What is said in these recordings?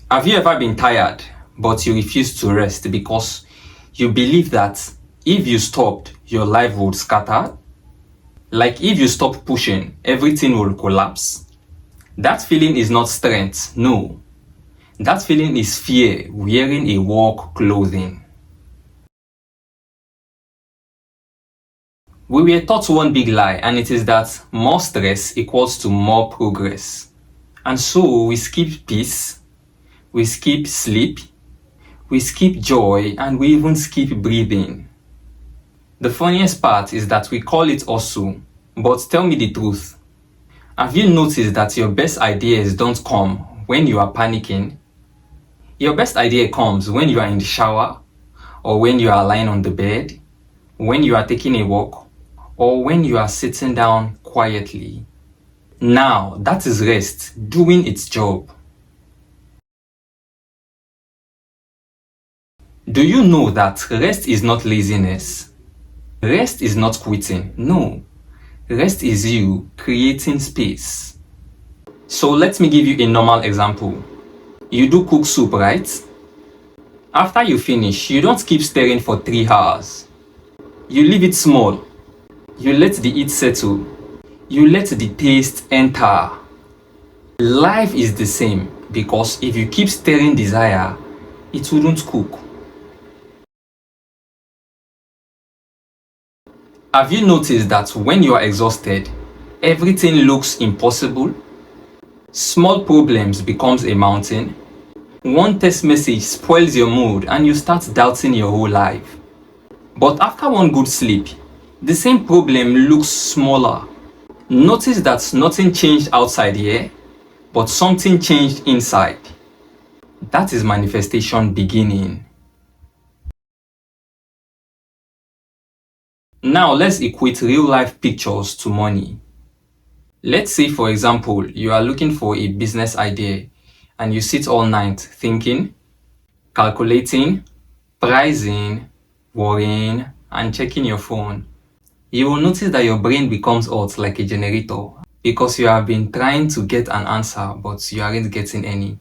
Have you ever been tired, but you refuse to rest because you believe that if you stopped, your life would scatter? Like if you stop pushing, everything will collapse? That feeling is not strength, no. That feeling is fear wearing a work clothing. We were taught one big lie, and it is that more stress equals to more progress. And so we skip peace, we skip sleep, we skip joy, and we even skip breathing. The funniest part is that we call it hustle, but tell me the truth. Have you noticed that your best ideas don't come when you are panicking? Your best idea comes when you are in the shower, or when you are lying on the bed, when you are taking a walk, or when you are sitting down quietly. Now, that is rest doing its job. Do you know that rest is not laziness? Rest is not quitting. No. Rest is you creating space. So let me give you a normal example. You do cook soup, right? After you finish, you don't keep stirring for 3 hours. You leave it small. You let the heat settle. You let the taste enter. Life is the same because if you keep stirring desire, it wouldn't cook. Have you noticed that when you are exhausted, everything looks impossible? Small problems becomes a mountain. One text message spoils your mood and you start doubting your whole life. But after one good sleep, the same problem looks smaller. Notice that nothing changed outside here, but something changed inside. That is manifestation beginning. Now let's equate real life pictures to money. Let's say, for example, you are looking for a business idea and you sit all night thinking, calculating, pricing, worrying, and checking your phone. You will notice that your brain becomes hot like a generator because you have been trying to get an answer but you aren't getting any.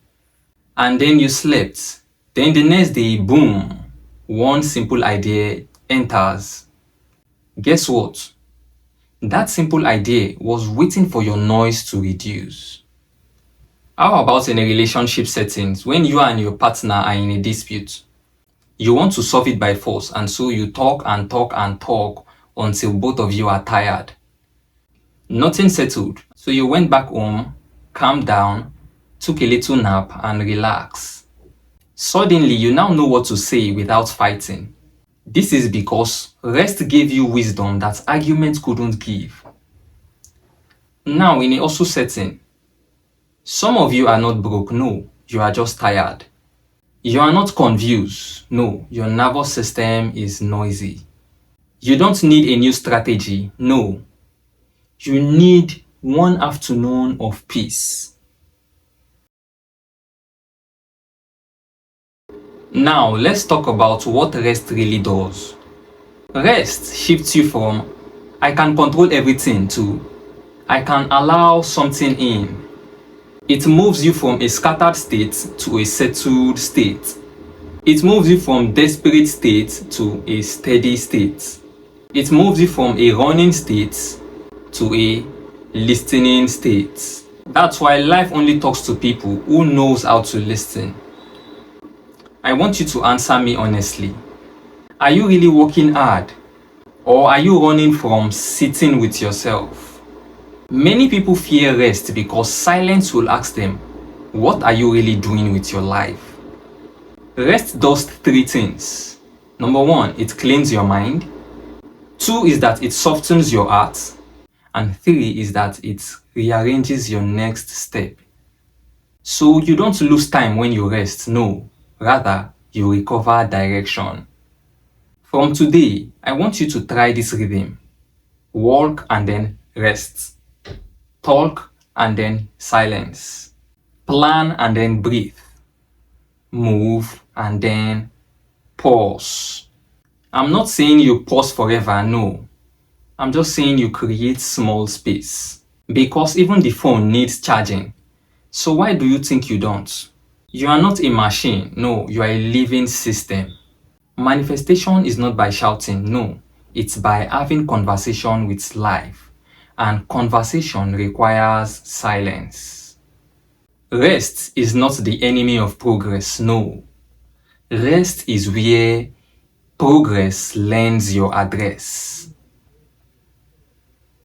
And then you slept. Then the next day, boom, one simple idea enters. Guess what? That simple idea was waiting for your noise to reduce. How about in a relationship settings when you and your partner are in a dispute? You want to solve it by force, and so you talk and talk and talk until both of you are tired. Nothing settled, so you went back home, calmed down, took a little nap, and relaxed. Suddenly, you now know what to say without fighting. This is because rest gave you wisdom that argument couldn't give. Now, in a also setting, some of you are not broke, no, you are just tired. You are not confused, no, your nervous system is noisy. You don't need a new strategy, no, you need one afternoon of peace. Now, let's talk about what rest really does. Rest shifts you from I can control everything to I can allow something in. It moves you from a scattered state to a settled state. It moves you from desperate state to a steady state. It moves you from a running state to a listening state. That's why life only talks to people who knows how to listen. I want you to answer me honestly. Are you really working hard? Or are you running from sitting with yourself? Many people fear rest because silence will ask them, what are you really doing with your life? Rest does 3 things. Number 1, it cleans your mind. 2 is that it softens your heart. And 3 is that it rearranges your next step. So you don't lose time when you rest, no. Rather, you recover direction. From today, I want you to try this rhythm. Walk and then rest. Talk and then silence. Plan and then breathe. Move and then pause. I'm not saying you pause forever, no. I'm just saying you create small space. Because even the phone needs charging. So why do you think you don't? You are not a machine. No, you are a living system. Manifestation is not by shouting. No, it's by having conversation with life. And conversation requires silence. Rest is not the enemy of progress. No. Rest is where progress lends your address.